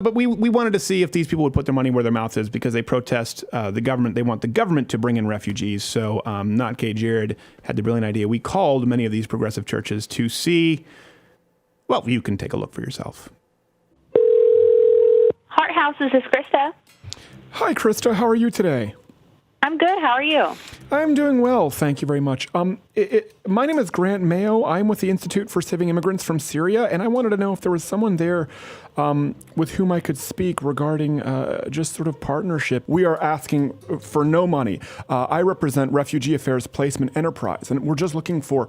But we wanted to see if these people would put their money where their mouth is because they protest the government. They want the government to bring in refugees. So Not Gay Jared had the brilliant idea. We called many of these progressive churches to see, well, you can take a look for yourself. Heart House, this is Krista. Hi, Krista. How are you today? I'm good. How are you? I'm doing well. Thank you very much. My name is Grant Mayo. I'm with the Institute for Saving Immigrants from Syria, and I wanted to know if there was someone there with whom I could speak regarding just sort of partnership. We are asking for no money. I represent Refugee Affairs Placement Enterprise, and we're just looking for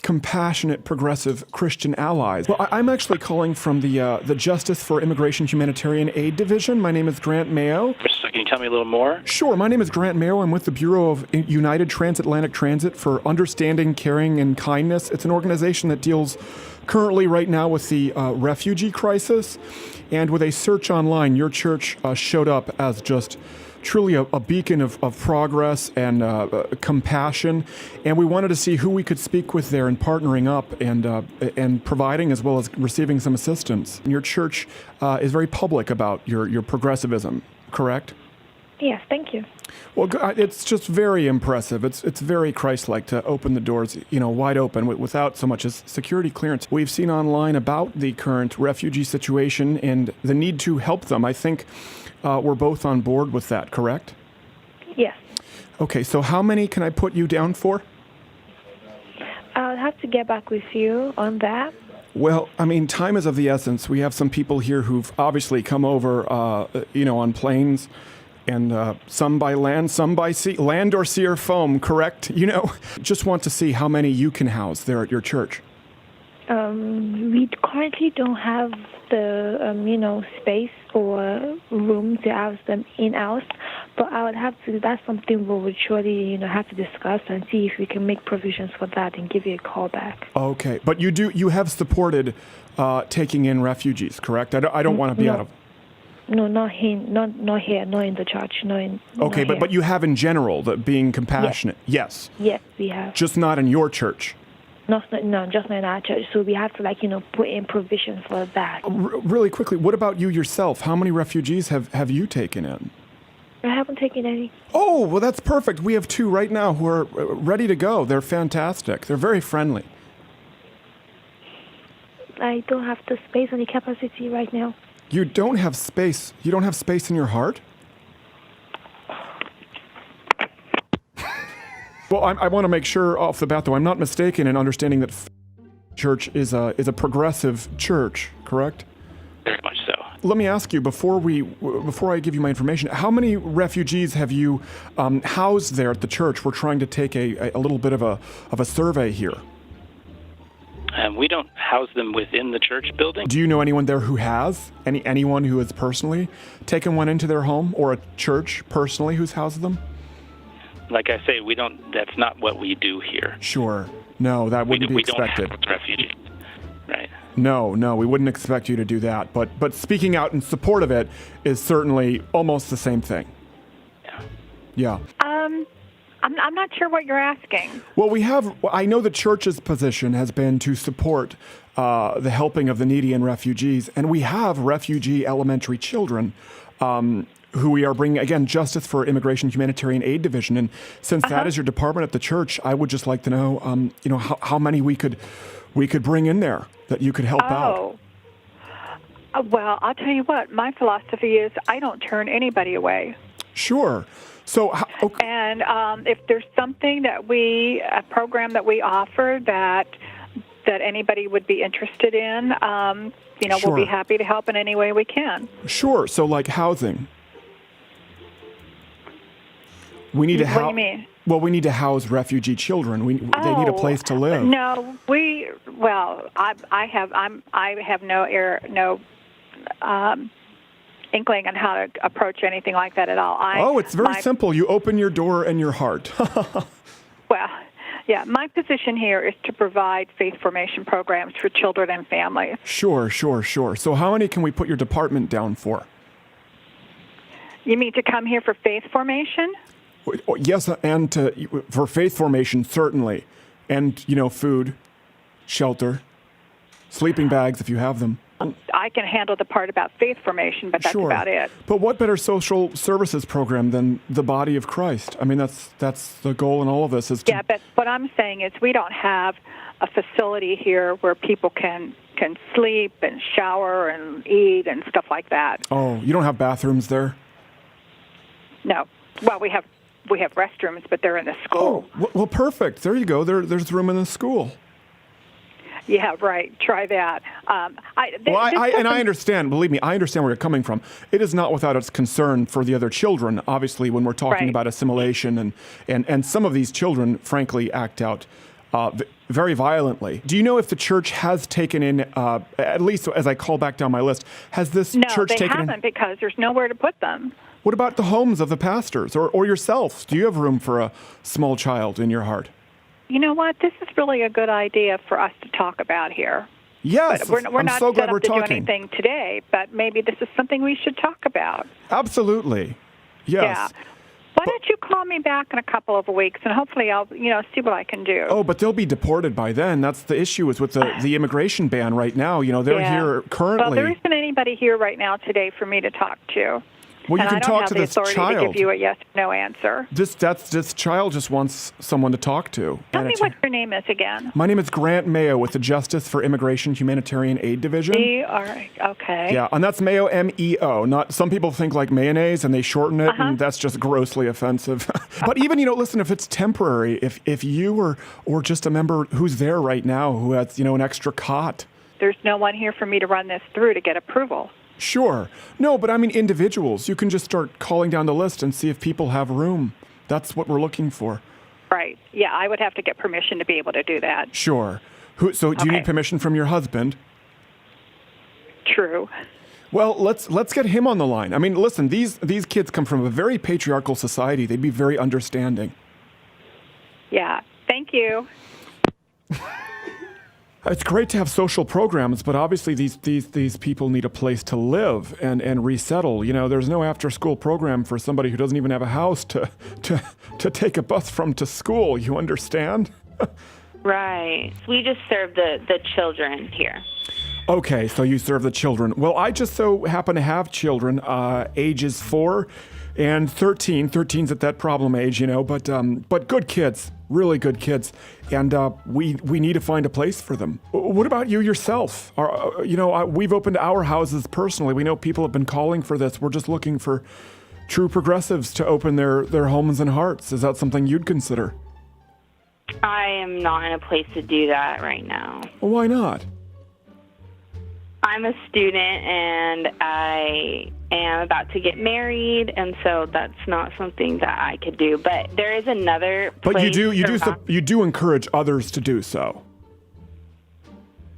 compassionate, progressive Christian allies. Well, I'm actually calling from the Justice for Immigration Humanitarian Aid Division. My name is Grant Mayo. So can you tell me a little more? Sure. My name is Grant Mayo. I'm with the Bureau of United Transatlantic Transit for Understanding, Caring, and Kindness. It's an organization that deals currently right now with the refugee crisis. And with a search online, your church showed up as just truly a beacon of progress and compassion. And we wanted to see who we could speak with there and partnering up and providing as well as receiving some assistance. Your church is very public about your progressivism, correct? Yes, thank you. Well, it's just very impressive. It's very Christ-like to open the doors, wide open without so much as security clearance. We've seen online about the current refugee situation and the need to help them. I think we're both on board with that, correct? Yes. Okay, so how many can I put you down for? I'll have to get back with you on that. Well, I mean, time is of the essence. We have some people here who've obviously come over, on planes, and some by land, some by sea, land or sea or foam, correct? Just want to see how many you can house there at your church. We currently don't have the, space or room to house them in-house, but I would have to, that's something we would surely, have to discuss and see if we can make provisions for that and give you a call back. Okay, but you have supported taking in refugees, correct? I don't want to be out of... No, not here, not in the church, Okay, but you have in general, being compassionate, yes? Yes, we have. Just not in your church? No, just not in our church. So we have to, put in provisions for that. Really quickly, what about you yourself? How many refugees have you taken in? I haven't taken any. Oh, well, that's perfect. We have 2 right now who are ready to go. They're fantastic. They're very friendly. I don't have the space or the capacity right now. You don't have space? You don't have space in your heart? Well, I want to make sure off the bat, though, I'm not mistaken in understanding that church is a progressive church, correct? Very much so. Let me ask you, before I give you my information, how many refugees have you housed there at the church? We're trying to take a little bit of a survey here. We don't house them within the church building. Do you know anyone there who has? Anyone who has personally taken one into their home, or a church personally who's housed them? Like I say, we don't. That's not what we do here. Sure. No, that wouldn't be expected. We don't house refugees. Right. No, we wouldn't expect you to do that. But speaking out in support of it is certainly almost the same thing. Yeah. I'm not sure what you're asking. Well, I know the church's position has been to support the helping of the needy and refugees, and we have refugee elementary children who we are bringing, again, Justice for Immigration Humanitarian Aid Division. And since that is your department at the church, I would just like to know, how many we could bring in there that you could help out. Well, I'll tell you what, my philosophy is I don't turn anybody away. Sure. So, okay. And if there's something a program that we offer that anybody would be interested in, Sure. We'll be happy to help in any way we can. Sure. So, like housing. We need to What do you mean? Well, we need to house refugee children. They need a place to live. No, I have no inkling on how to approach anything like that at all. It's very simple. You open your door and your heart. Well, yeah, my position here is to provide faith formation programs for children and families. Sure. So how many can we put your department down for? You mean to come here for faith formation? Yes, and for faith formation, certainly. And, food, shelter, sleeping bags if you have them. I can handle the part about faith formation, but that's Sure. about it. But what better social services program than the body of Christ? I mean, that's the goal in all of this is to... Yeah, but what I'm saying is we don't have a facility here where people can sleep and shower and eat and stuff like that. Oh, you don't have bathrooms there? No. Well, we have restrooms, but they're in the school. Oh, well, perfect. There you go. There's room in the school. Yeah, right. Try that. I understand. Believe me, I understand where you're coming from. It is not without its concern for the other children. Obviously, when we're talking Right. about assimilation, and some of these children, frankly, act out very violently. Do you know if the church has taken in, at least as I call back down my list, has this No, church they taken in? haven't because there's nowhere to put them. What about the homes of the pastors or yourself? Do you have room for a small child in your heart? You know what? This is really a good idea for us to talk about here. Yes, We're I'm not so set glad up we're to do talking. anything today, but maybe this is something we should talk about. Absolutely. Yes. Yeah. Why don't you call me back in a couple of weeks, and hopefully I'll, see what I can do. Oh, but they'll be deported by then. That's the issue is with the immigration ban right now. They're Yeah. here currently. Well, there isn't anybody here right now today for me to talk to. Well, you and can I don't talk have to the this authority to child. give you a yes or no answer. This child just wants someone to talk to. Tell And me it's- what your name is again. My name is Grant Mayo with the Justice for Immigration Humanitarian Aid Division. Okay. Yeah, and that's Mayo, M-E-O. Not some people think like mayonnaise and they shorten it, and that's just grossly offensive. But even listen, if it's temporary, if you or just a member who's there right now who has an extra cot. There's no one here for me to run this through to get approval. Sure. No, but I mean individuals. You can just start calling down the list and see if people have room. That's what we're looking for. Right. Yeah, I would have to get permission to be able to do that. Sure. So do you need permission from your husband? True. Well, let's get him on the line. I mean, listen, these kids come from a very patriarchal society. They'd be very understanding. Yeah. Thank you. It's great to have social programs, but obviously these people need a place to live and resettle. There's no after-school program for somebody who doesn't even have a house to take a bus from to school. You understand? Right. We just serve the children here. Okay, so you serve the children. Well, I just so happen to have children, ages 4 and 13. 13's at that problem age, but good kids, really good kids, and we need to find a place for them. What about you yourself? We've opened our houses personally. We know people have been calling for this. We're just looking for true progressives to open their homes and hearts. Is that something you'd consider? I am not in a place to do that right now. Well, why not? I'm a student and I am about to get married, and so that's not something that I could do. But there is another place. But you do encourage others to do so.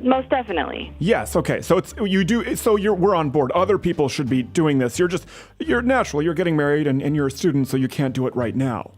Most definitely. Yes. Okay. So we're on board. Other people should be doing this. You're getting married and you're a student, so you can't do it right now.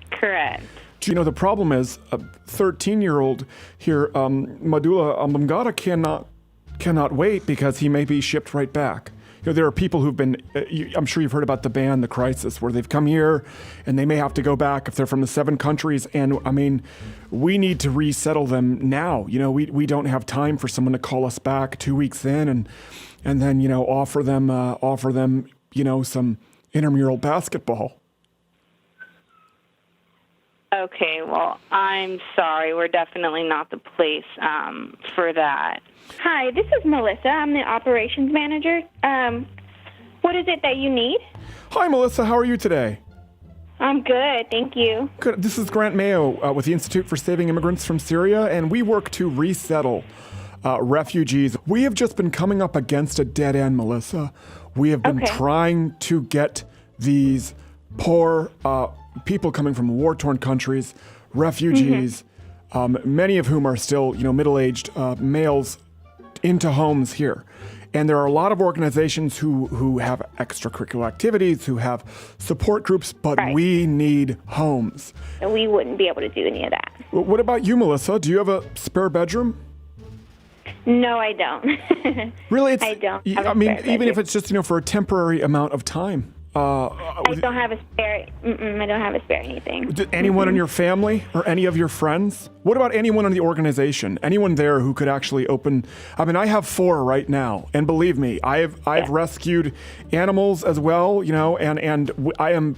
Correct. The problem is a 13-year-old here, Madula Ambamgata cannot wait because he may be shipped right back. There are people who've been, I'm sure you've heard about the ban, the crisis, where they've come here and they may have to go back if they're from the 7 countries. And I mean, we need to resettle them now. We don't have time for someone to call us back 2 weeks in and then, offer them, some intramural basketball. Okay, well, I'm sorry. We're definitely not the place for that. Hi, this is Melissa. I'm the operations manager. What is it that you need? Hi, Melissa. How are you today? I'm good, thank you. Good. This is Grant Mayo with the Institute for Saving Immigrants from Syria, and we work to resettle refugees. We have just been coming up against a dead end, Melissa. We have been trying to get these poor people coming from war-torn countries, refugees, many of whom are still, middle-aged males, into homes here. And there are a lot of organizations who have extracurricular activities, who have support groups, but we need homes. And we wouldn't be able to do any of that. What about you, Melissa? Do you have a spare bedroom? No, I don't. Really? I don't. I mean, even if it's just, for a temporary amount of time, I don't have a spare. I don't have a spare anything. Anyone in your family or any of your friends? What about anyone in the organization? Anyone there who could actually open? I mean, I have 4 right now, and believe me, I've rescued animals as well. You know, and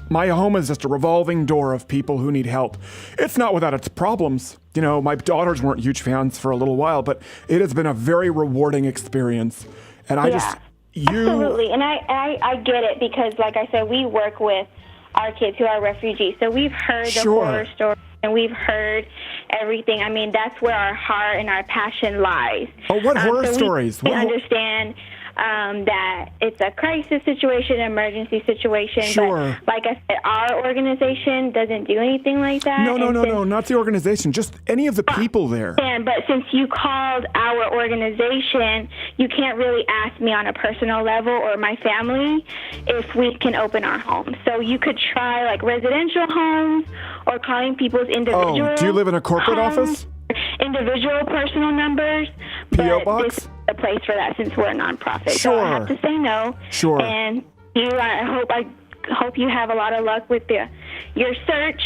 my home is just a revolving door of people who need help. It's not without its problems. You know, my daughters weren't huge fans for a little while, but it has been a very rewarding experience, and I just. Absolutely, and I get it because, like I said, we work with our kids who are refugees, so we've heard the horror stories and we've heard everything. I mean, that's where our heart and our passion lies. Oh, what horror stories? We understand that it's a crisis situation, emergency situation. Sure. But like I said, our organization doesn't do anything like that. No, not the organization. Just any of the people there. But since you called our organization, you can't really ask me on a personal level or my family if we can open our homes. So you could try like residential homes or calling people's individual. Oh, do you live in a corporate homes, office? Individual personal numbers. P.O. box? This is the place for that since we're a nonprofit. Sure. So I have to say no. Sure. And I hope you have a lot of luck with your search.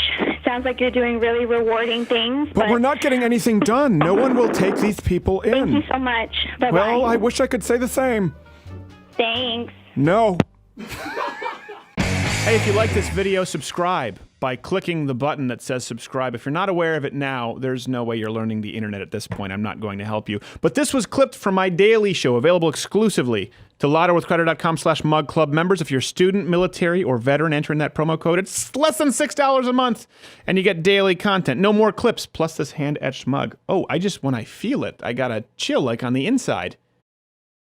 Sounds like you're doing really rewarding things. But we're not getting anything done. No one will take these people in. Thank you so much. Bye-bye. Well, I wish I could say the same. Thanks. No. Hey, if you like this video, subscribe by clicking the button that says subscribe. If you're not aware of it now, there's no way you're learning the internet at this point. I'm not going to help you. But this was clipped from my daily show, available exclusively to LottoWithCreditor.com/MugClub members. If you're a student, military, or veteran, enter in that promo code. It's less than $6 a month, and you get daily content. No more clips, plus this hand-etched mug. Oh, when I feel it, I got a chill like on the inside.